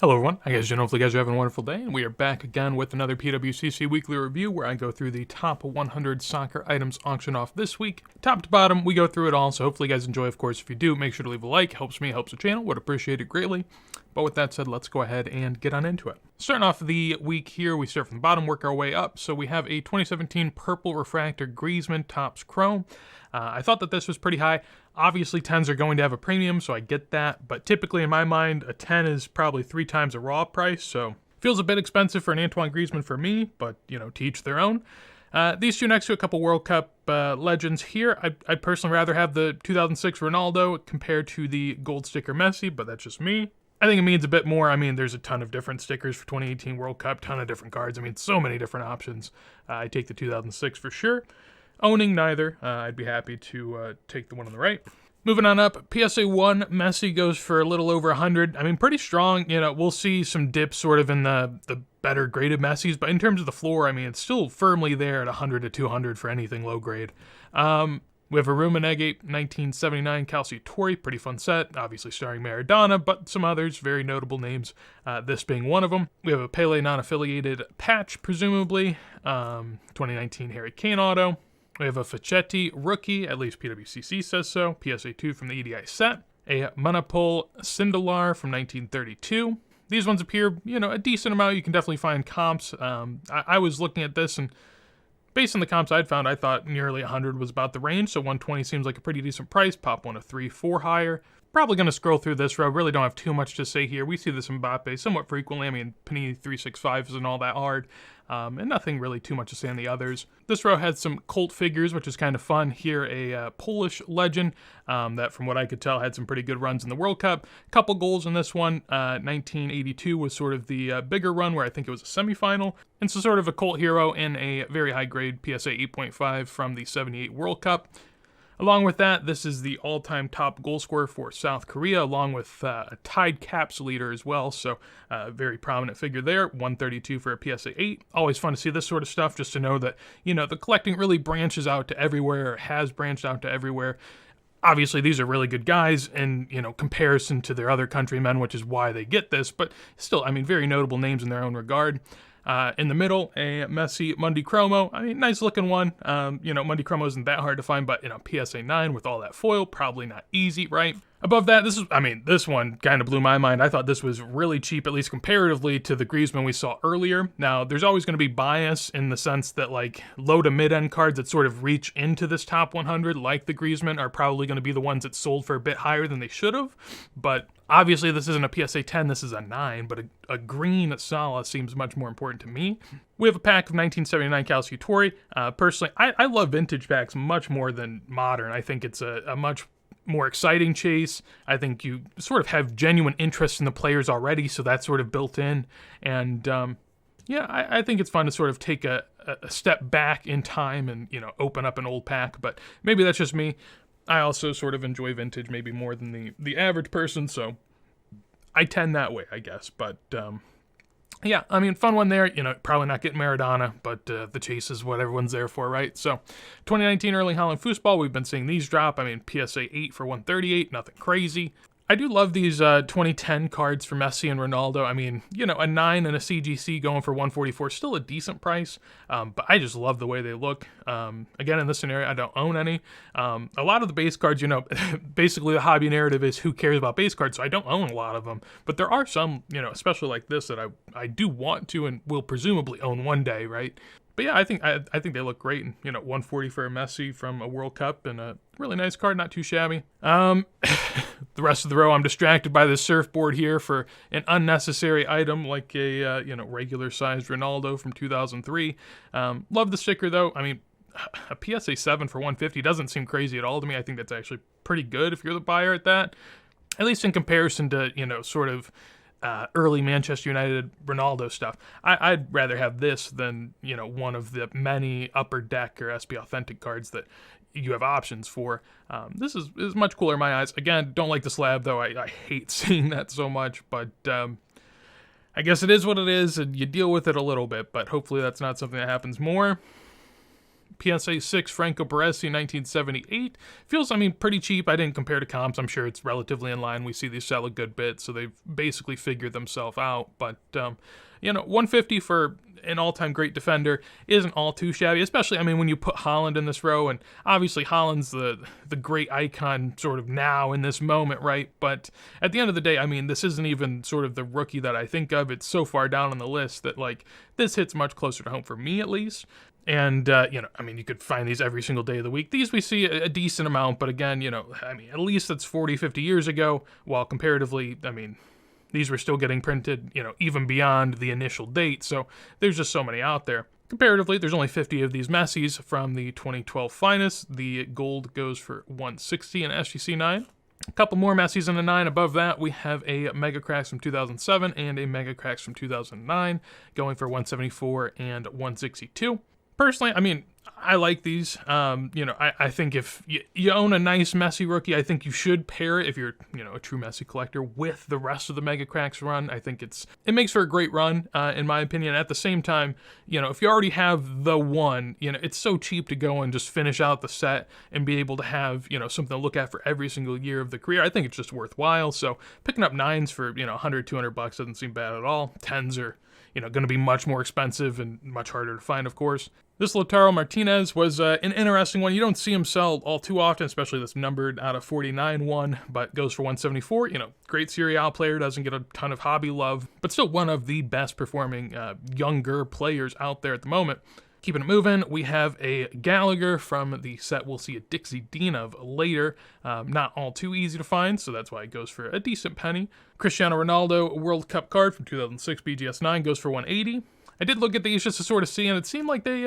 Hello everyone, I guess hopefully you guys are having a wonderful day, and we are back again with another PWCC weekly review where I go through the top 100 soccer items auctioned off this week. Top to bottom, we go through it all, so hopefully you guys enjoy. Of course, if you do, make sure to leave a like, helps me, helps the channel, would appreciate it greatly. But with that said, let's go ahead and get on into it. Starting off the week here, we start from the bottom, work our way up. So we have a 2017 Purple Refractor Griezmann Topps Chrome. I thought that this was pretty high. Obviously, 10s are going to have a premium, so I get that. But typically, in my mind, a 10 is probably 3 times a raw price, so feels a bit expensive for an Antoine Griezmann for me, but, to each their own. These two next to a couple World Cup legends here. I'd personally rather have the 2006 Ronaldo compared to the gold sticker Messi, but that's just me. I think it means a bit more. I mean, there's a ton of different stickers for 2018 World Cup, ton of different cards. I mean, so many different options. I take the 2006 for sure. Owning neither, I'd be happy to take the one on the right. Moving on up, PSA 1, Messi goes for a little over 100. I mean, pretty strong. We'll see some dips sort of in the better graded Messis, but in terms of the floor, I mean, it's still firmly there at 100 to 200 for anything low grade. We have a Rummenigge 1979 Calciatore, pretty fun set, obviously starring Maradona, but some others, very notable names, this being one of them. We have a Pele non-affiliated patch, presumably, 2019 Harry Kane auto. We have a Facchetti rookie, at least PWCC says so, PSA 2 from the EDI set. A Monopole Sindelar from 1932. These ones appear, a decent amount. You can definitely find comps. I was looking at this, and based on the comps I'd found, I thought nearly 100 was about the range, so 120 seems like a pretty decent price. Pop one of 3, 4 higher. Probably going to scroll through this row. Really don't have too much to say here. We see this in Mbappe somewhat frequently. I mean, Panini 365 isn't all that hard. And nothing really too much to say on the others. This row had some cult figures, which is kind of fun. Here, a Polish legend that, from what I could tell, had some pretty good runs in the World Cup. Couple goals in this one. 1982 was sort of the bigger run, where I think it was a semifinal. And so sort of a cult hero in a very high grade PSA 8.5 from the 78 World Cup. Along with that, this is the all-time top goal scorer for South Korea, along with a tied caps leader as well, so a very prominent figure there, 132 for a PSA 8. Always fun to see this sort of stuff, just to know that, the collecting really branches out to everywhere, or has branched out to everywhere. Obviously, these are really good guys in, comparison to their other countrymen, which is why they get this, but still, I mean, very notable names in their own regard. In the middle, a Messi Mundi Chromo. I mean, nice looking one. Mundi Chromo isn't that hard to find, but PSA 9 with all that foil, probably not easy, right? Above that, this one kind of blew my mind. I thought this was really cheap, at least comparatively to the Griezmann we saw earlier. Now, there's always going to be bias in the sense that, like, low to mid-end cards that sort of reach into this top 100, like the Griezmann, are probably going to be the ones that sold for a bit higher than they should have. But obviously, this isn't a PSA 10, this is a 9, but a green Salah seems much more important to me. We have a pack of 1979 Calciatore. Personally, I love vintage packs much more than modern. I think it's a much more exciting chase. I think you sort of have genuine interest in the players already, so that's sort of built in. And I think it's fun to sort of take a step back in time and, open up an old pack, but maybe that's just me. I also sort of enjoy vintage maybe more than the average person, so I tend that way, I guess. But fun one there. Probably not getting Maradona, but the chase is what everyone's there for, right? So 2019 Erling Haaland Foosball, we've been seeing these drop. I mean, PSA 8 for 138, nothing crazy. I do love these 2010 cards for Messi and Ronaldo. I mean, a 9 and a CGC going for 144 is still a decent price, but I just love the way they look. Again, in this scenario, I don't own any. A lot of the base cards, basically the hobby narrative is who cares about base cards, so I don't own a lot of them. But there are some, especially like this, that I do want to and will presumably own one day, right? But yeah, I think they look great. And, 140 for a Messi from a World Cup, and a really nice card, not too shabby. The rest of the row, I'm distracted by this surfboard here for an unnecessary item like a regular-sized Ronaldo from 2003. Love the sticker though. I mean, a PSA 7 for 150 doesn't seem crazy at all to me. I think that's actually pretty good if you're the buyer at that, at least in comparison to sort of early Manchester United Ronaldo stuff. I'd rather have this than, one of the many Upper Deck or SP Authentic cards that you have options for. This is much cooler in my eyes. Again, don't like the slab, though. I hate seeing that so much, but I guess it is what it is, and you deal with it a little bit, but hopefully that's not something that happens more. PSA 6 Franco Baresi 1978 feels, I mean, pretty cheap. I didn't compare to comps. I'm sure it's relatively in line. We see these sell a good bit, so they've basically figured themselves out. But, 150 for an all-time great defender isn't all too shabby, especially, I mean, when you put Haaland in this row, and obviously Haaland's the great icon sort of now in this moment, right? But at the end of the day, I mean, this isn't even sort of the rookie that I think of. It's so far down on the list that, like, this hits much closer to home for me, at least. And, I mean, you could find these every single day of the week. These we see a decent amount, but again, I mean, at least that's 40, 50 years ago, while comparatively, I mean, these were still getting printed, even beyond the initial date, so there's just so many out there. Comparatively, there's only 50 of these Messis from the 2012 finest. The gold goes for $160 in SGC 9. A couple more Messis in the 9. Above that, we have a Mega Cracks from 2007 and a Mega Cracks from 2009, going for $174 and $162. Personally, I mean, I like these. I think if you own a nice Messi rookie, I think you should pair it, if you're, a true Messi collector, with the rest of the Mega Cracks run. I think it makes for a great run, in my opinion. At the same time, if you already have the one, it's so cheap to go and just finish out the set and be able to have, something to look at for every single year of the career. I think it's just worthwhile. So picking up 9s for, $100, $200 doesn't seem bad at all. 10s are, going to be much more expensive and much harder to find, of course. This Lautaro Martinez was an interesting one. You don't see him sell all too often, especially this numbered out of 49 one, but goes for 174. Great Serie A player, doesn't get a ton of hobby love, but still one of the best performing younger players out there at the moment. Keeping it moving, we have a Gallagher from the set we'll see a Dixie Dean of later. Not all too easy to find, so that's why it goes for a decent penny. Cristiano Ronaldo World Cup card from 2006 BGS 9 goes for $180. I did look at these just to sort of see, and it seemed like they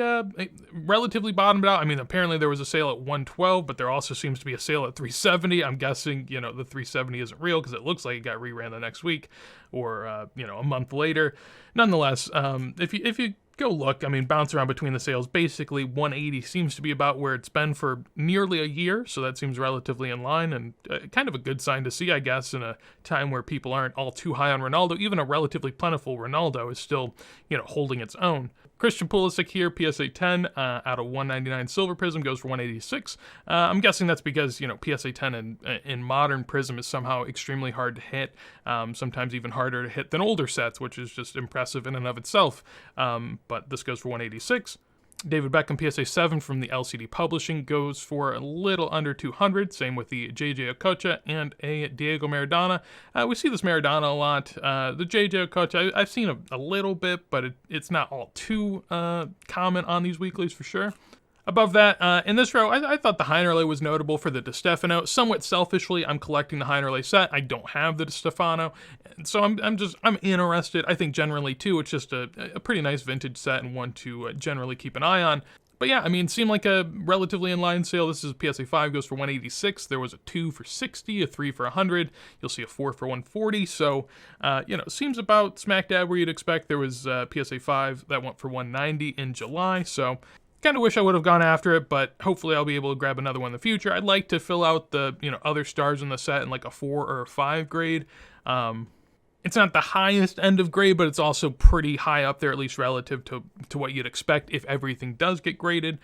relatively bottomed out. I mean, apparently there was a sale at $112, but there also seems to be a sale at $370. I'm guessing, the $370 isn't real because it looks like it got reran the next week or, a month later. Nonetheless, if you go look, I mean, bounce around between the sales. Basically, $180 seems to be about where it's been for nearly a year, so that seems relatively in line and kind of a good sign to see, I guess, in a time where people aren't all too high on Ronaldo. Even a relatively plentiful Ronaldo is still, holding its own. Christian Pulisic here, PSA 10 out of 199 Silver Prism goes for 186. I'm guessing that's because, PSA 10 in modern Prism is somehow extremely hard to hit, sometimes even harder to hit than older sets, which is just impressive in and of itself. But this goes for 186. David Beckham PSA 7 from the LCD Publishing goes for a little under 200. Same with the JJ Okocha and a Diego Maradona. We see this Maradona a lot. The JJ Okocha, I've seen a little bit, but it's not all too common on these weeklies for sure. Above that, in this row, I thought the Heinerle was notable for the Di Stefano. Somewhat selfishly, I'm collecting the Heinerle set. I don't have the Di Stefano, so I'm interested. I think generally, too, it's just a pretty nice vintage set and one to generally keep an eye on. But yeah, I mean, it seemed like a relatively in-line sale. This is PSA 5, goes for 186. There was a 2 for 60, a 3 for 100. You'll see a 4 for 140. So, seems about smack dab where you'd expect. There was PSA 5 that went for 190 in July. So, kind of wish I would have gone after it, but hopefully I'll be able to grab another one in the future. I'd like to fill out the, other stars in the set in like a 4 or a 5 grade. It's not the highest end of grade, but it's also pretty high up there, at least relative to what you'd expect if everything does get graded.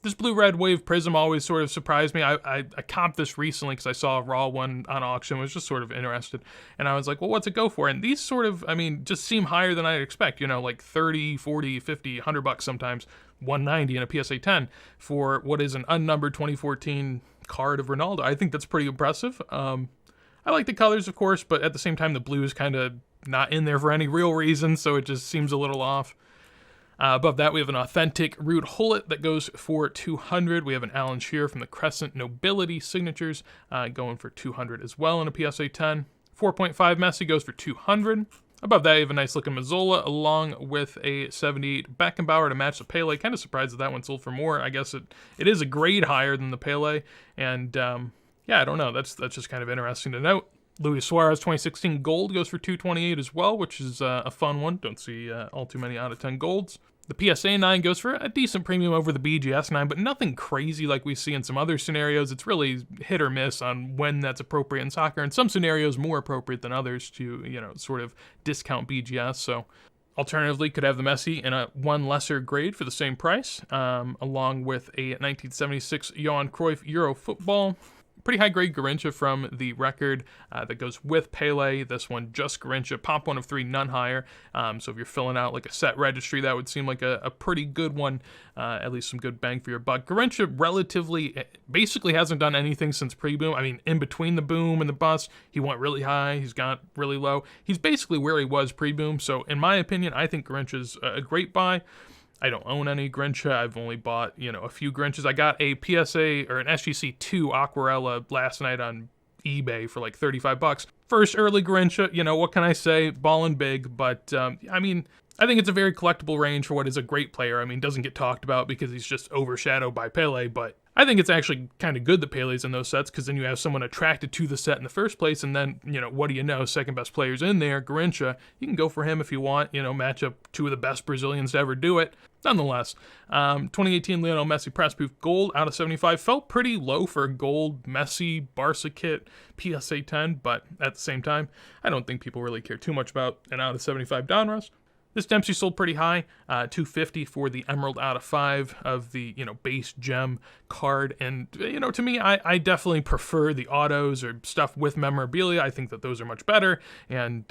This blue-red wave prism always sort of surprised me. I comped this recently because I saw a raw one on auction, was just sort of interested, and I was like, well, what's it go for? And these sort of, just seem higher than I'd expect, like 30, 40, 50, $100 sometimes, 190 in a PSA 10 for what is an unnumbered 2014 card of Ronaldo. I think that's pretty impressive. I like the colors, of course, but at the same time, the blue is kind of not in there for any real reason, so it just seems a little off. Above that, we have an authentic Ruud Gullit that goes for 200. We have an Alan Shearer from the Crescent Nobility Signatures going for 200 as well in a PSA 10. 4.5 Messi goes for 200. Above that, you have a nice looking Mazzola along with a 78 Beckenbauer to match the Pele. Kind of surprised that one sold for more. I guess it is a grade higher than the Pele, and yeah, I don't know. That's just kind of interesting to note. Luis Suarez 2016 gold goes for 228 as well, which is a fun one. Don't see all too many out of 10 golds. The PSA 9 goes for a decent premium over the BGS 9, but nothing crazy like we see in some other scenarios. It's really hit or miss on when that's appropriate in soccer, and some scenarios more appropriate than others to, sort of discount BGS. So Alternatively, could have the Messi in a one lesser grade for the same price, along with a 1976 Johan Cruyff Euro Football. Pretty high grade Garrincha from the record that goes with Pele. This one just Garrincha, pop 1 of 3, none higher. So if you're filling out like a set registry, that would seem like a pretty good one, at least some good bang for your buck. Garrincha relatively, basically hasn't done anything since pre-boom. I mean, in between the boom and the bust, he went really high, he's got really low. He's basically where he was pre-boom. So in my opinion, I think Garrincha's a great buy. I don't own any Grincha. I've only bought, a few Grinches. I got a PSA or an SGC2 Aquarella last night on eBay for like $35. First early Grincha, what can I say? Ballin' big, but I mean, I think it's a very collectible range for what is a great player. I mean, doesn't get talked about because he's just overshadowed by Pele, but I think it's actually kind of good that Pele's in those sets, because then you have someone attracted to the set in the first place, and then, what do you know, second best player's in there, Garrincha. You can go for him if you want, match up two of the best Brazilians to ever do it. Nonetheless, 2018 Lionel Messi Press Proof Gold out of 75 felt pretty low for a gold Messi Barca kit PSA 10, but at the same time, I don't think people really care too much about an out of 75 Donruss. This Dempsey sold pretty high, $250 for the Emerald out of 5 of the, base gem card. And, to me, I definitely prefer the autos or stuff with memorabilia. I think that those are much better. And,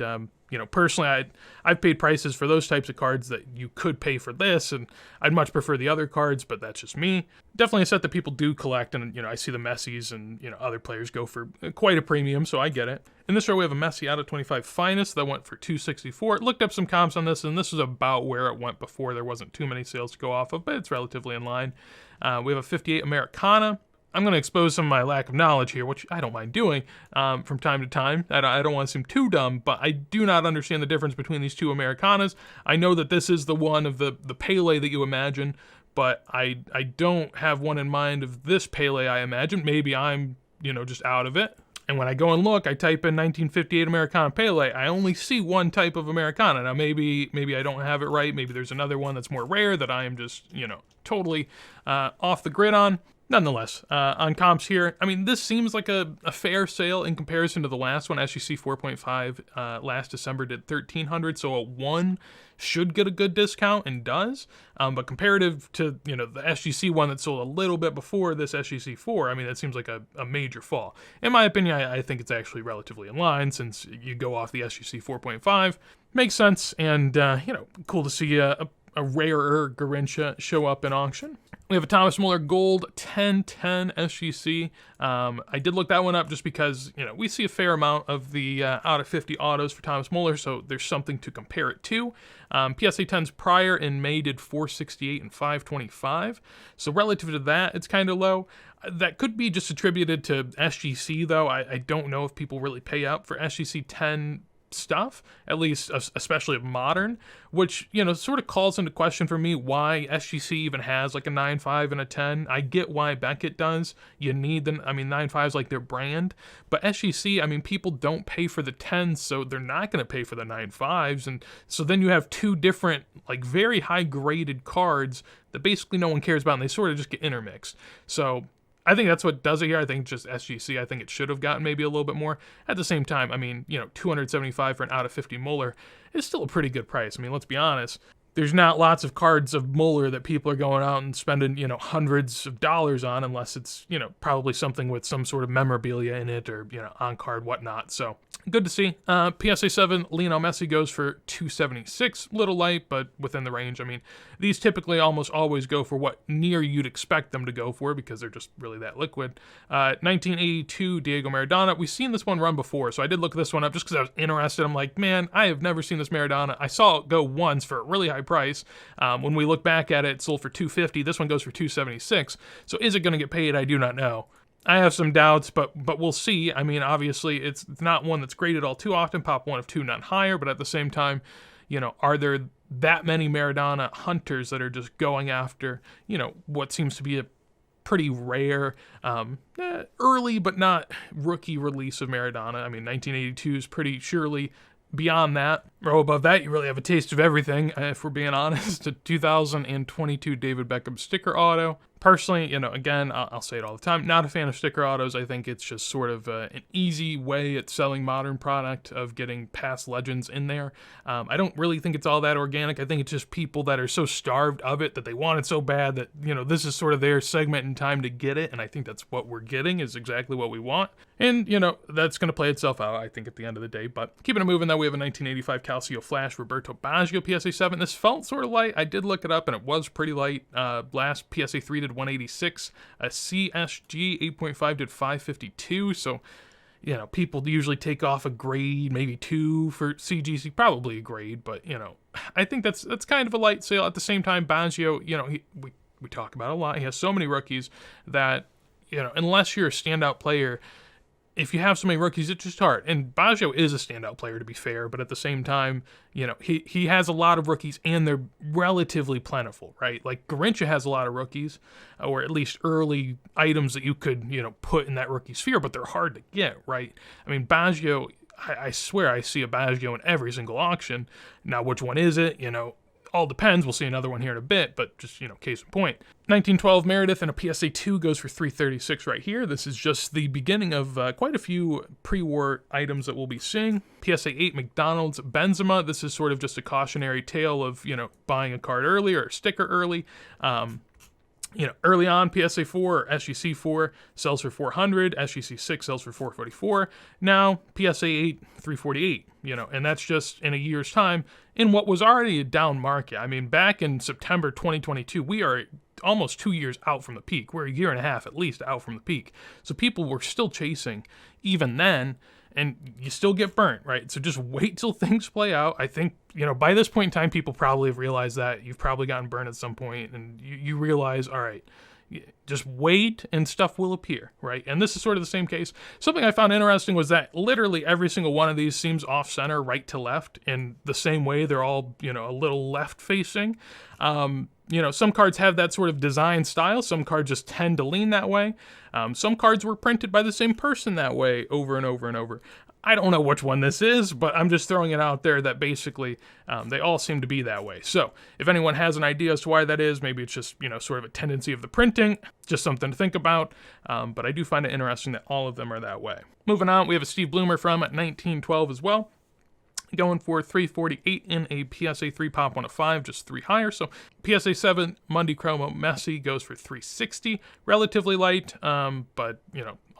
personally, I've paid prices for those types of cards that you could pay for this, and I'd much prefer the other cards, but that's just me. Definitely a set that people do collect, and, I see the Messis and, other players go for quite a premium, so I get it. In this row, we have a Messi out of 25 Finest that went for $264. Looked up some comps on this, and this is about where it went before. There wasn't too many sales to go off of, but it's relatively in line. We have a 58 Americana. I'm going to expose some of my lack of knowledge here, which I don't mind doing from time to time. I don't want to seem too dumb, but I do not understand the difference between these two Americanas. I know that this is the one of the Pele that you imagine, but I don't have one in mind of this Pele I imagine. Maybe I'm, just out of it. And when I go and look, I type in 1958 Americana Pele, I only see one type of Americana. Now, maybe I don't have it right. Maybe there's another one that's more rare that I am just, totally off the grid on. Nonetheless, on comps here, I mean, this seems like a fair sale in comparison to the last one. SGC 4.5 last December did $1,300, so a 1 should get a good discount and does. But comparative to, the SGC one that sold a little bit before this SGC 4, I mean, that seems like a major fall. In my opinion, I think it's actually relatively in line since you go off the SGC 4.5. Makes sense, and, cool to see a rarer Garrincha show up in auction. We have a Thomas Muller Gold 1010 SGC. I did look that one up just because, we see a fair amount of the out of 50 autos for Thomas Muller, so there's something to compare it to. PSA 10s prior in May did 468 and 525. So relative to that, it's kind of low. That could be just attributed to SGC, though. I don't know if people really pay up for SGC 10 stuff, at least especially of modern, which sort of calls into question for me why SGC even has like a 9.5 and a 10. I get why Beckett does. You need them. I mean, 9.5 is like their brand, but SGC, I mean, people don't pay for the 10s, so they're not going to pay for the 9.5s, and so then you have two different like very high graded cards that basically no one cares about, and they sort of just get intermixed. So I think that's what does it here. I think just SGC, I think it should have gotten maybe a little bit more. At the same time, I mean, $275 for an out of 50 Muller is still a pretty good price. I mean, let's be honest. There's not lots of cards of Muller that people are going out and spending, hundreds of dollars on, unless it's, probably something with some sort of memorabilia in it or, on card, whatnot. So good to see. PSA 7, Lionel Messi goes for $276. Little light, but within the range. I mean, these typically almost always go for what near you'd expect them to go for because they're just really that liquid. 1982, Diego Maradona. We've seen this one run before, so I did look this one up just because I was interested. I'm like, man, I have never seen this Maradona. I saw it go once for a really high price. When we look back at it, it sold for $250. This one goes for $276. So is it going to get paid? I do not know. I have some doubts, but we'll see. I mean, obviously, it's not one that's graded all too often. Pop 1 of 2, not higher. But at the same time, are there that many Maradona hunters that are just going after, what seems to be a pretty rare, early but not rookie release of Maradona? I mean, 1982 is pretty surely beyond that. row above that, you really have a taste of everything, if we're being honest. A 2022 David Beckham sticker auto. Personally, again, I'll say it all the time, not a fan of sticker autos. I think it's just sort of an easy way at selling modern product of getting past legends in there. I don't really think it's all that organic. I think it's just people that are so starved of it that they want it so bad that, this is sort of their segment in time to get it. And I think that's what we're getting, is exactly what we want. And, that's going to play itself out, I think, at the end of the day. But keeping it moving, though, we have a 1985 Calcio Flash Roberto Baggio PSA 7. This felt sort of light. I did look it up, and it was pretty light. Last PSA 3 did 186. A CSG 8.5 did 552. So, people usually take off a grade, maybe 2 for CGC, probably a grade. But, I think that's kind of a light sale. At the same time, Baggio, we talk about it a lot. He has so many rookies that, unless you're a standout player, if you have so many rookies, it's just hard. And Baggio is a standout player, to be fair, but at the same time, he has a lot of rookies, and they're relatively plentiful, right? Like, Garincha has a lot of rookies, or at least early items that you could, put in that rookie sphere, but they're hard to get, right? I mean, Baggio, I swear I see a Baggio in every single auction. Now, which one is it? All depends. We'll see another one here in a bit, but just, case in point. 1912 Meredith and a PSA 2 goes for $336 right here. This is just the beginning of quite a few pre-war items that we'll be seeing. PSA 8 McDonald's Benzema. This is sort of just a cautionary tale of, buying a card early or a sticker early. Early on, PSA 4 or SGC 4 sells for $400, SGC 6 sells for $444. Now, PSA 8, $348, and that's just in a year's time in what was already a down market. I mean, back in September 2022, we are almost 2 years out from the peak. We're a year and a half at least out from the peak. So people were still chasing even then, and you still get burnt, right? So just wait till things play out. I think, by this point in time, people probably have realized that. You've probably gotten burned at some point, and you realize, all right, just wait and stuff will appear, right? And this is sort of the same case. Something I found interesting was that literally every single one of these seems off-center, right to left, in the same way they're all, a little left-facing. Some cards have that sort of design style. Some cards just tend to lean that way. Some cards were printed by the same person that way over and over and over. I don't know which one this is, but I'm just throwing it out there that basically they all seem to be that way. So if anyone has an idea as to why that is, maybe it's just, sort of a tendency of the printing, just something to think about. But I do find it interesting that all of them are that way. Moving on, we have a Steve Bloomer from 1912 as well. Going for $348 in a PSA 3 Pop 1 of 5, just 3 higher. So PSA 7 Monday Chromo Messi goes for $360, relatively light, but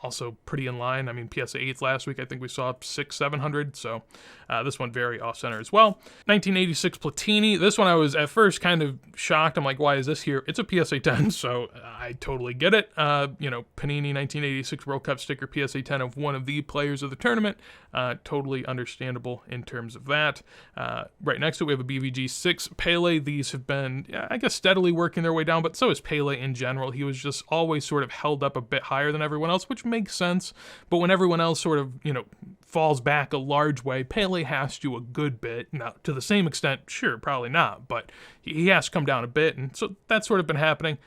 also pretty in line. I mean, PSA 8s last week, I think we saw $600-700, so this one very off-center as well. 1986 Platini. This one I was at first kind of shocked. I'm like, why is this here? It's a PSA 10, so I totally get it. Panini 1986 World Cup sticker, PSA 10 of one of the players of the tournament. Totally understandable in terms of that. Right next to it, we have a BVG 6 Pele. These have been, I guess, steadily working their way down, but so is Pele in general. He was just always sort of held up a bit higher than everyone else, which makes sense. But when everyone else sort of, falls back a large way, Pele has to a good bit. Now, to the same extent, sure, probably not, but he has to come down a bit, and so that's sort of been happening.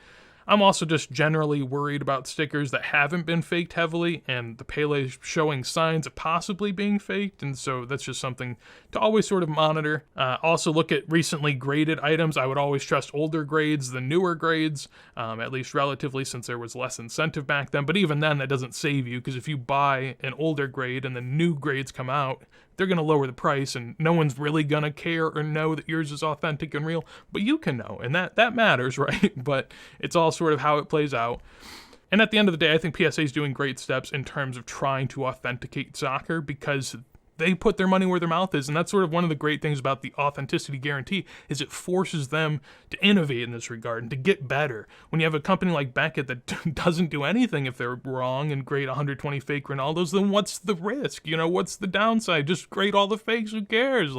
I'm also just generally worried about stickers that haven't been faked heavily, and the Pele showing signs of possibly being faked, and so that's just something to always sort of monitor. Also look at recently graded items. I would always trust older grades than newer grades, at least relatively, since there was less incentive back then. But even then, that doesn't save you, because if you buy an older grade and the new grades come out, they're going to lower the price, and no one's really going to care or know that yours is authentic and real, but you can know, and that matters, right? But it's all sort of how it plays out. And at the end of the day, I think PSA is doing great steps in terms of trying to authenticate soccer, because they put their money where their mouth is, and that's sort of one of the great things about the authenticity guarantee, is it forces them to innovate in this regard and to get better. When you have a company like Beckett that doesn't do anything if they're wrong and grade 120 fake Ronaldos, then what's the risk? What's the downside? Just grade all the fakes, who cares?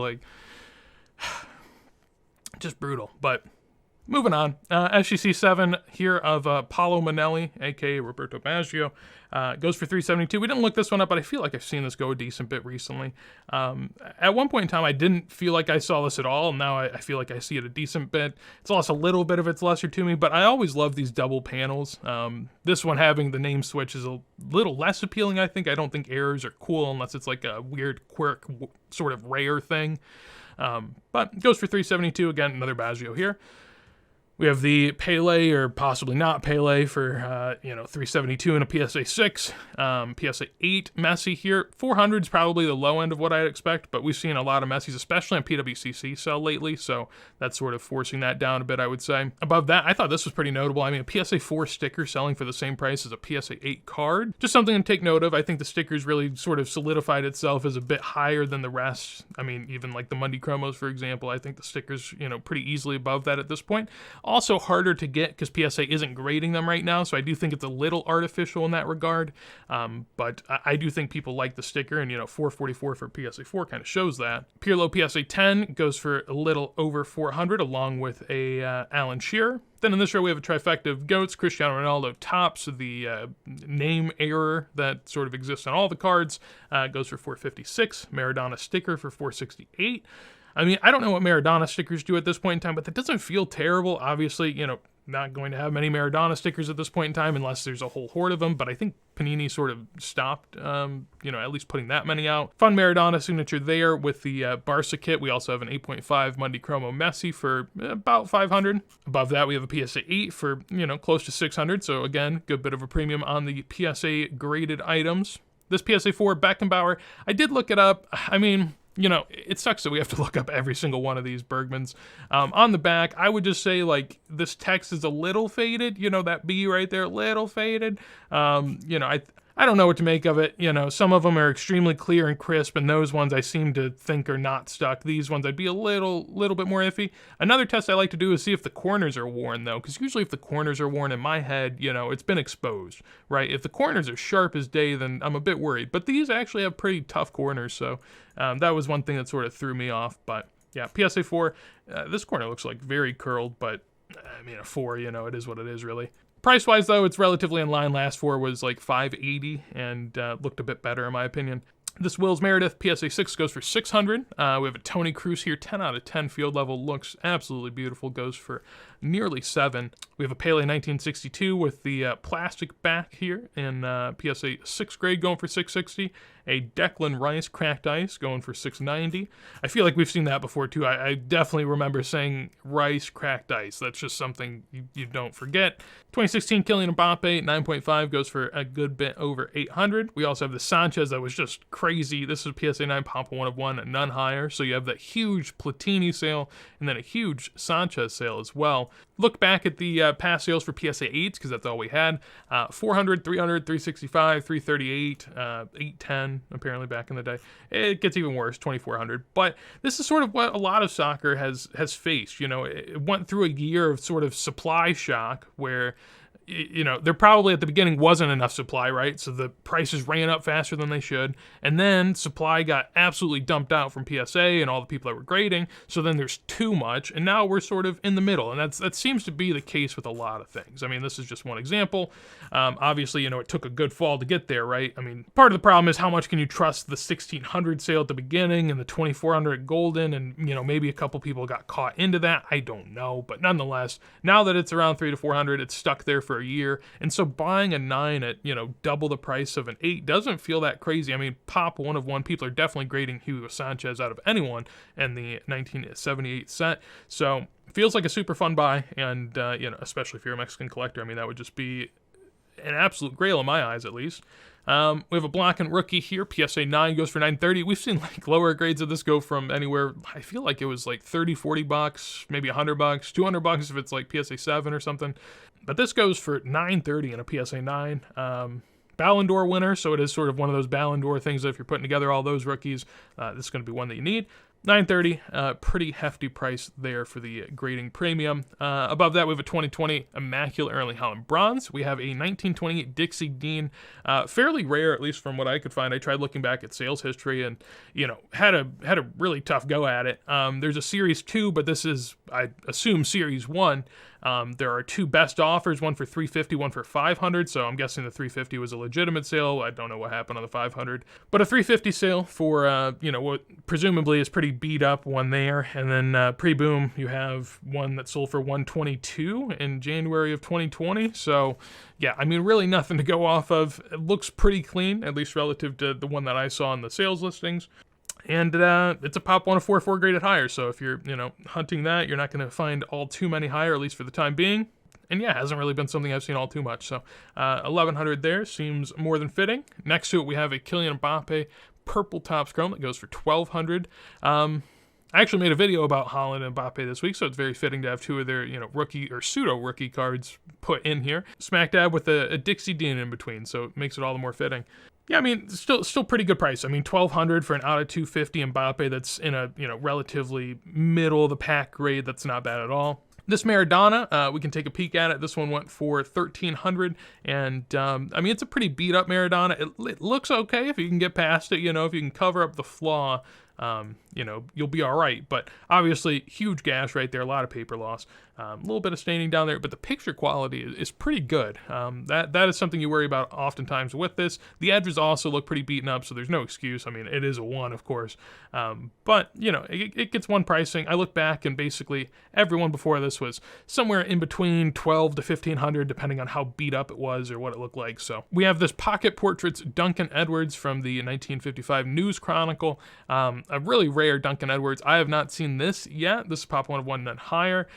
Just brutal. But moving on, SGC 7 here of Paolo Manelli, aka Roberto Baggio, goes for $372. We didn't look this one up, but I feel like I've seen this go a decent bit recently. At one point in time, I didn't feel like I saw this at all, and now I feel like I see it a decent bit. It's lost a little bit of its luster to me, but I always love these double panels. This one having the name switch is a little less appealing, I think. I don't think errors are cool unless it's like a weird quirk, sort of rare thing. But it goes for $372. Again, another Baggio here. We have the Pele, or possibly not Pele, for $372 in a PSA 6. PSA 8 Messi here. 400 is probably the low end of what I'd expect, but we've seen a lot of Messis, especially on PWCC sell lately, so that's sort of forcing that down a bit, I would say. Above that, I thought this was pretty notable. I mean, a PSA 4 sticker selling for the same price as a PSA 8 card. Just something to take note of. I think the stickers really sort of solidified itself as a bit higher than the rest. I mean, even like the Monday Chromos, for example, I think the stickers, pretty easily above that at this point. Also harder to get because PSA isn't grading them right now, so I do think it's a little artificial in that regard. But I do think people like the sticker, and $444 for PSA 4 kind of shows that. Pirlo PSA 10 goes for a little over $400, along with a Alan Shearer. Then in this row we have a trifecta of GOATs, Cristiano Ronaldo tops. The name error that sort of exists on all the cards goes for $456. Maradona sticker for $468. I mean, I don't know what Maradona stickers do at this point in time, but that doesn't feel terrible. Obviously, not going to have many Maradona stickers at this point in time unless there's a whole horde of them, but I think Panini sort of stopped, at least putting that many out. Fun Maradona signature there with the Barca kit. We also have an 8.5 Monday Chromo Messi for about $500. Above that, we have a PSA 8 for, close to $600. So again, good bit of a premium on the PSA graded items. This PSA 4 Beckenbauer, I did look it up. I mean, it sucks that we have to look up every single one of these Bergmans. On the back, I would just say, this text is a little faded. That B right there, little faded. I don't know what to make of it. Some of them are extremely clear and crisp, and those ones I seem to think are not stuck. These ones I'd be a little bit more iffy. Another test I like to do is see if the corners are worn, though, because usually if the corners are worn in my head, it's been exposed, right? If the corners are sharp as day, then I'm a bit worried. But these actually have pretty tough corners, so that was one thing that sort of threw me off. But yeah, PSA 4, this corner looks like very curled, but I mean, a 4, it is what it is, really. Price-wise, though, it's relatively in line. Last 4 was like $580 and looked a bit better, in my opinion. This Wills Meredith PSA 6 goes for $600. We have a Tony Cruz here, 10 out of 10 field level. Looks absolutely beautiful. Goes for nearly $7. We have a Pele 1962 with the plastic back here in PSA 6 grade going for $660. A Declan Rice cracked ice going for $690. I feel like we've seen that before too. I definitely remember saying Rice cracked ice. That's just something you don't forget. 2016 Kylian Mbappe 9.5 goes for a good bit over $800. We also have the Sanchez that was just crazy. This is PSA 9 Papa 1 of 1, none higher. So you have that huge Platini sale and then a huge Sanchez sale as well. Look back at the past sales for PSA 8s because that's all we had. 400, 300, 365, 338, 810 apparently back in the day. It gets even worse, 2400. But this is sort of what a lot of soccer has faced. It went through a year of sort of supply shock where there probably at the beginning wasn't enough supply, right? So the prices ran up faster than they should. And then supply got absolutely dumped out from PSA and all the people that were grading. So then there's too much. And now we're sort of in the middle. And that seems to be the case with a lot of things. I mean, this is just one example. Obviously, it took a good fall to get there, right? I mean, part of the problem is how much can you trust the 1600 sale at the beginning and the 2400 golden? And, maybe a couple people got caught into that. I don't know. But nonetheless, now that it's around 300 to 400, it's stuck there for a year, and so buying a 9 at double the price of an 8 doesn't feel that crazy. I mean, Pop 1 of 1, people are definitely grading Hugo Sanchez out of anyone in the 1978 set, so it feels like a super fun buy, and especially if you're a Mexican collector, I mean, that would just be an absolute grail in my eyes, at least. We have a black and rookie here. PSA 9 goes for $930. We've seen lower grades of this go from anywhere. I feel like it was $30, $40, maybe $100, $200 if it's PSA 7 or something. But this goes for $930 in a PSA 9. Ballon d'Or winner, so it is sort of one of those Ballon d'Or things that if you're putting together all those rookies, this is going to be one that you need. $930, pretty hefty price there for the grading premium. Above that, we have a 2020 Immaculate Erling Haaland Bronze. We have a 1928 Dixie Dean, fairly rare, at least from what I could find. I tried looking back at sales history and, had a really tough go at it. There's a Series 2, but this is, I assume, Series 1. There are 2 best offers, one for $350, one for $500, so I'm guessing the $350 was a legitimate sale. I don't know what happened on the $500. But a $350 sale for, what presumably is pretty beat up one there. And then pre-boom, you have one that sold for $122 in January of 2020. So, yeah, I mean, really nothing to go off of. It looks pretty clean, at least relative to the one that I saw in the sales listings. And it's a pop 1 of 4 graded higher, so if you're, hunting that, you're not going to find all too many higher, at least for the time being. And yeah, it hasn't really been something I've seen all too much. So 1100 there seems more than fitting. Next to it, we have a Kylian Mbappe purple Topps Chrome that goes for 1200. I actually made a video about Haaland and Mbappe this week, so it's very fitting to have two of their, rookie or pseudo-rookie cards put in here. Smack dab with a Dixie Dean in between, so it makes it all the more fitting. Yeah, I mean, still pretty good price. I mean, 1200 for an out of 250 Mbappe that's in a, relatively middle of the pack grade. That's not bad at all. This Maradona, we can take a peek at it. This one went for 1300, and I mean, it's a pretty beat up Maradona. It looks okay if you can get past it. If you can cover up the flaw, you'll be all right. But obviously, huge gash right there, a lot of paper loss, a little bit of staining down there, but the picture quality is pretty good. That is something you worry about oftentimes with this. The edges also look pretty beaten up, so there's no excuse. I mean, it is a 1, of course, but it gets 1 pricing. I look back, and basically everyone before this was somewhere in between 12 to 1500, depending on how beat up it was or what it looked like. So we have this Pocket Portraits Duncan Edwards from the 1955 News Chronicle. A really rare Duncan Edwards. I have not seen this yet. This is pop 1 of 1 and higher.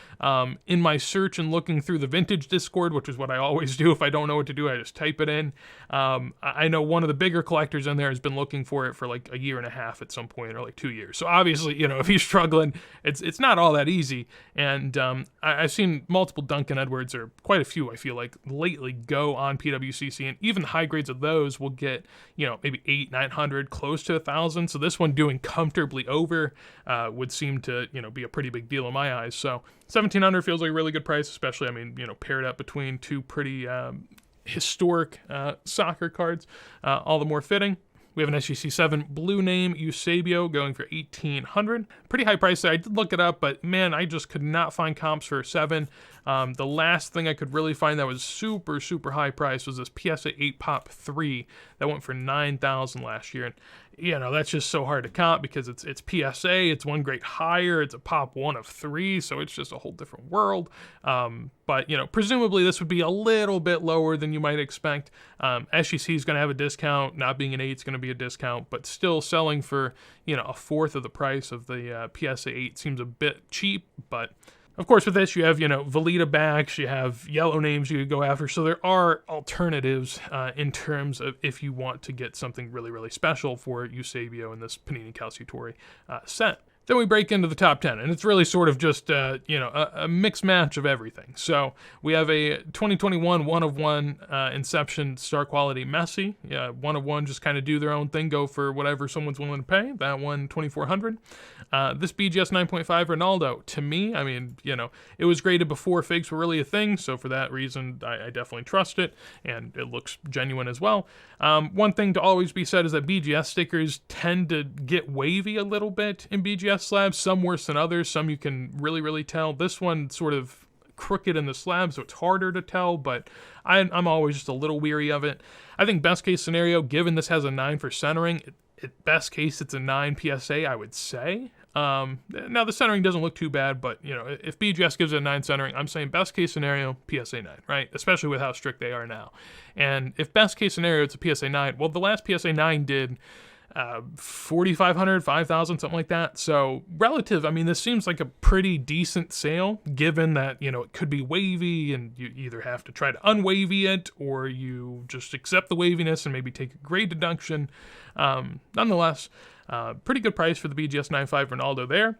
In my search and looking through the vintage Discord, which is what I always do if I don't know what to do, I just type it in. I know one of the bigger collectors in there has been looking for it for like a year and a half at some point, or like 2 years. So obviously, if he's struggling, it's not all that easy. And I've seen multiple Duncan Edwards, or quite a few, I feel like, lately go on PWCC, and even the high grades of those will get, maybe 800, 900, close to 1,000. So this one doing comfortably over would seem to, be a pretty big deal in my eyes. So 1,700 feels like a really good price, especially, paired up between two pretty historic soccer cards, all the more fitting. We have an SGC7 blue name, Eusebio, going for 1,800. Pretty high price there. I did look it up, but man, I just could not find comps for 7. The last thing I could really find that was super, super high price was this PSA 8 Pop 3 that went for 9,000 last year. And that's just so hard to comp because it's PSA, it's 1 grade higher, it's a pop 1 of 3, so it's just a whole different world. But presumably this would be a little bit lower than you might expect. SGC is going to have a discount, not being an 8 is going to be a discount, but still selling for, a fourth of the price of the PSA 8 seems a bit cheap, but of course, with this, you have, Velita backs, you have yellow names you could go after, so there are alternatives in terms of if you want to get something really, really special for Eusebio in this Panini Calciatore set. Then we break into the top 10, and it's really sort of just, a mixed match of everything. So we have a 2021 1 of 1 Inception Star Quality Messi. 1 of 1 just kind of do their own thing, go for whatever someone's willing to pay. That one, 2,400. This BGS 9.5 Ronaldo, to me, I mean, it was graded before fakes were really a thing, so for that reason, I definitely trust it, and it looks genuine as well. One thing to always be said is that BGS stickers tend to get wavy a little bit in BGS slabs, some worse than others, some you can really, really tell. This one sort of crooked in the slab, so it's harder to tell, but I'm always just a little weary of it. I think best case scenario, given this has a 9 for centering, at best case it's a 9 PSA, I would say. Now the centering doesn't look too bad, but if BGS gives it a 9 centering, I'm saying best case scenario, PSA 9, right? Especially with how strict they are now. And if best case scenario, it's a PSA 9, well, the last PSA 9 did 4,500, 5,000, something like that. So relative, I mean, this seems like a pretty decent sale, given that, it could be wavy and you either have to try to unwavy it or you just accept the waviness and maybe take a grade deduction. Nonetheless, pretty good price for the BGS 9.5 Ronaldo there.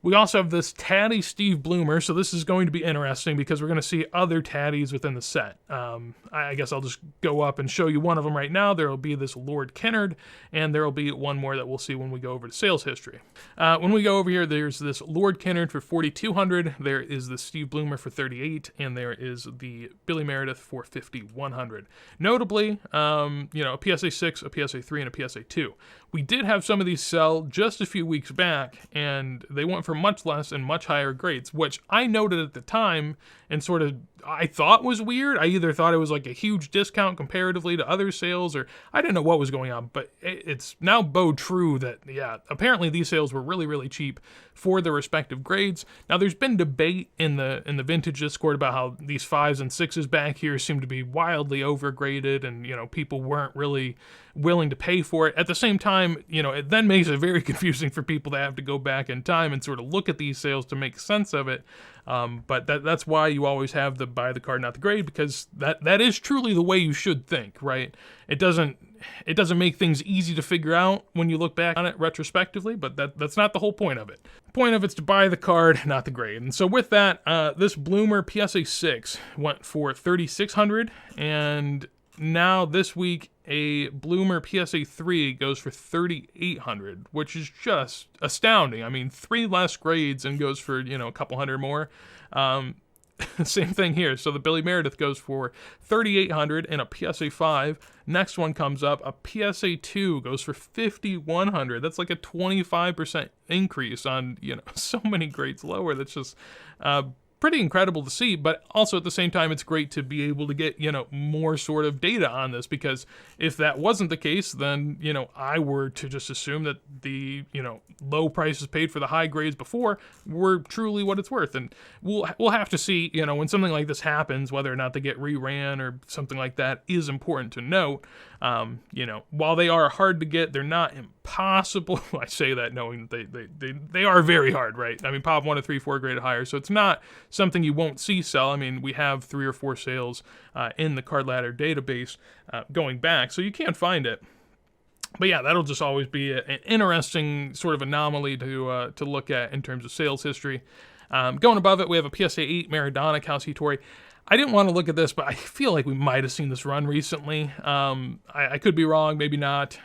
We also have this Taddy Steve Bloomer, so this is going to be interesting because we're going to see other Taddies within the set. I guess I'll just go up and show you one of them right now. There will be this Lord Kennard, and there will be one more that we'll see when we go over to sales history. When we go over here, there's this Lord Kennard for 4,200, there is the Steve Bloomer for 38, and there is the Billy Meredith for 5,100. Notably, a PSA 6, a PSA 3, and a PSA 2. We did have some of these sell just a few weeks back, and they went for much less and much higher grades, which I noted at the time and sort of, I thought was weird. I either thought it was like a huge discount comparatively to other sales, or I didn't know what was going on, but it's now bode true that, yeah, apparently these sales were really, really cheap for the respective grades. Now, there's been debate in the vintage Discord about how these 5s and 6s back here seem to be wildly overgraded, and, you know, people weren't really willing to pay for it. At the same time, you know, it then makes it very confusing for people to have to go back in time and sort of look at these sales to make sense of it. But that's why you always have the buy the card, not the grade, because that is truly the way you should think, right? It doesn't make things easy to figure out when you look back on it retrospectively, but that's not the whole point of it. The point of it's to buy the card, not the grade. And so with that, this Bloomer PSA 6 went for $3,600, and now this week a Bloomer PSA 3 goes for $3,800, which is just astounding. I mean, 3 less grades and goes for, you know, a couple hundred more. Same thing here. So the Billy Meredith goes for $3,800 in a PSA 5. Next one comes up, a PSA 2 goes for $5,100. That's like a 25% increase on, you know, so many grades lower. That's just pretty incredible to see, but also at the same time, it's great to be able to get, you know, more sort of data on this, because if that wasn't the case, then, you know, I were to just assume that the, you know, low prices paid for the high grades before were truly what it's worth. And we'll have to see, you know, when something like this happens, whether or not they get reran or something like that is important to note. You know, while they are hard to get, they're not impossible. I say that knowing that they are very hard, right? I mean, Pop 1 to 3, 4 graded higher, so it's not something you won't see sell. I mean, we have 3 or 4 sales in the Card Ladder database going back, so you can't find it. But yeah, that'll just always be an interesting sort of anomaly to look at in terms of sales history. Going above it, we have a PSA 8 Maradona Calciatore. I didn't want to look at this, but I feel like we might have seen this run recently. I could be wrong, maybe not.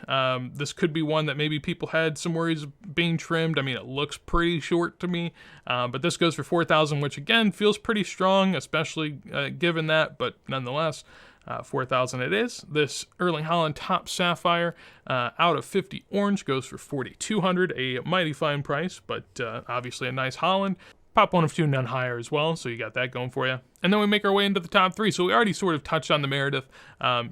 This could be one that maybe people had some worries of being trimmed. I mean, it looks pretty short to me, but this goes for $4,000, which again feels pretty strong, especially given that, but nonetheless, $4,000 it is. This Erling Haaland Top Sapphire out of 50 orange goes for $4,200, a mighty fine price, but obviously a nice Haaland. Pop 1 of 2, none higher as well, so you got that going for you. And then we make our way into the top 3. So we already sort of touched on the Meredith,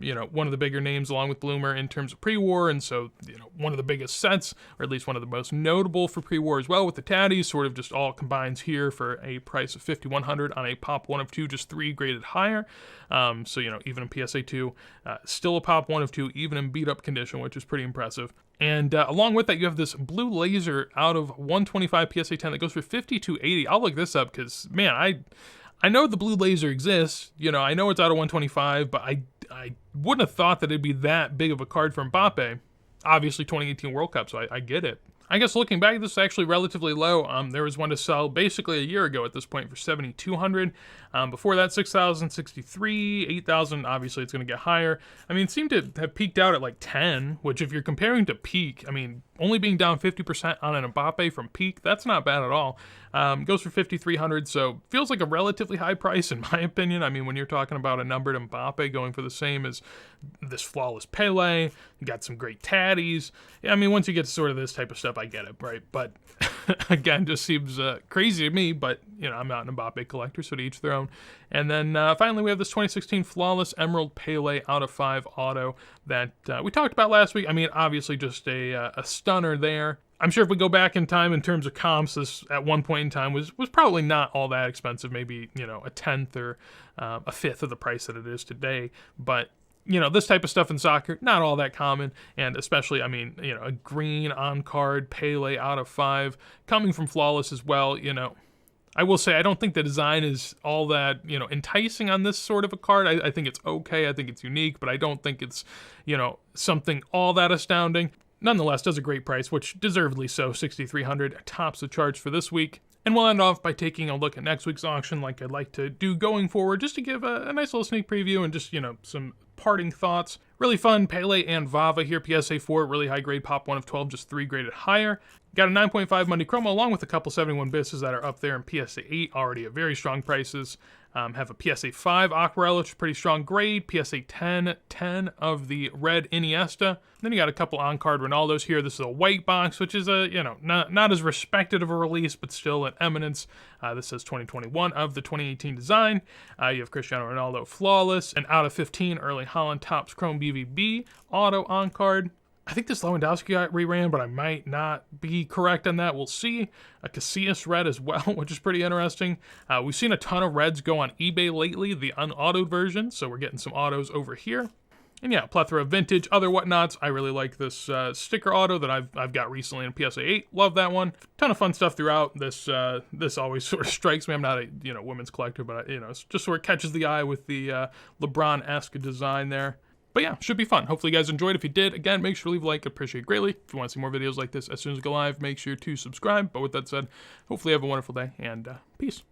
you know, one of the bigger names along with Bloomer in terms of pre-war, and so, you know, one of the biggest sets, or at least one of the most notable for pre-war as well, with the Taddies, sort of just all combines here for a price of $5,100 on a Pop 1 of 2, just 3 graded higher. So, you know, even in PSA 2, still a Pop 1 of 2, even in beat-up condition, which is pretty impressive. And along with that, you have this Blue Laser out of 125 PSA 10 that goes for $5,280. I'll look this up because, man, I know the Blue Laser exists. You know, I know it's out of 125, but I wouldn't have thought that it'd be that big of a card from Mbappe. Obviously, 2018 World Cup, so I get it. I guess looking back, this is actually relatively low. There was one to sell basically a year ago at this point for $7,200. Before that, $6,000, $63,000, $8,000. Obviously, it's going to get higher. I mean, it seemed to have peaked out at like 10, which if you're comparing to peak, I mean, only being down 50% on an Mbappe from peak, that's not bad at all. Goes for $5,300, so feels like a relatively high price in my opinion. I mean, when you're talking about a numbered Mbappe going for the same as this flawless Pele, you got some great Taddies. I mean, once you get to sort of this type of stuff, I get it, right? But again, just seems crazy to me, but, you know, I'm not an Mbappe collector, so to each their own. And then finally, we have this 2016 Flawless Emerald Pele out of 5 auto that we talked about last week. I mean, obviously just a stunner there. I'm sure if we go back in time in terms of comps, this at one point in time was probably not all that expensive, maybe, you know, a 10th or a fifth of the price that it is today. But, you know, this type of stuff in soccer, not all that common. And especially, I mean, you know, a green on-card Pele out of 5 coming from Flawless as well, you know. I will say I don't think the design is all that, you know, enticing on this sort of a card. I think it's okay. I think it's unique, but I don't think it's, you know, something all that astounding. Nonetheless, does a great price, which deservedly so, $6,300 tops the charts for this week. And we'll end off by taking a look at next week's auction like I'd like to do going forward, just to give a nice little sneak preview and just, you know, some parting thoughts. Really fun Pele and Vava here, PSA 4, really high grade, Pop 1 of 12, just 3 graded higher. Got a 9.5 Monday Chroma along with a couple 71 bisses that are up there in PSA 8, already at very strong prices. Have a PSA 5 Aquarella, which is pretty strong grade. PSA 10 of the red Iniesta. Then you got a couple on-card Ronaldos here. This is a white box, which is a, not as respected of a release, but still an eminence. This says 2021 of the 2018 design. You have Cristiano Ronaldo Flawless, and out of 15 Erling Haaland Topps Chrome BVB auto on-card. I think this Lewandowski got reran, but I might not be correct on that. We'll see. A Casillas red as well, which is pretty interesting. We've seen a ton of reds go on eBay lately, the unautoed version, so we're getting some autos over here. And yeah, plethora of vintage, other whatnots. I really like this sticker auto that I've got recently in PSA 8. Love that one. Ton of fun stuff throughout. This always sort of strikes me. I'm not a women's collector, but it's just sort of catches the eye with the LeBron-esque design there. But yeah, should be fun. Hopefully you guys enjoyed. If you did, again, make sure to leave a like. Appreciate it greatly. If you want to see more videos like this as soon as we go live, make sure to subscribe. But with that said, hopefully you have a wonderful day, and peace.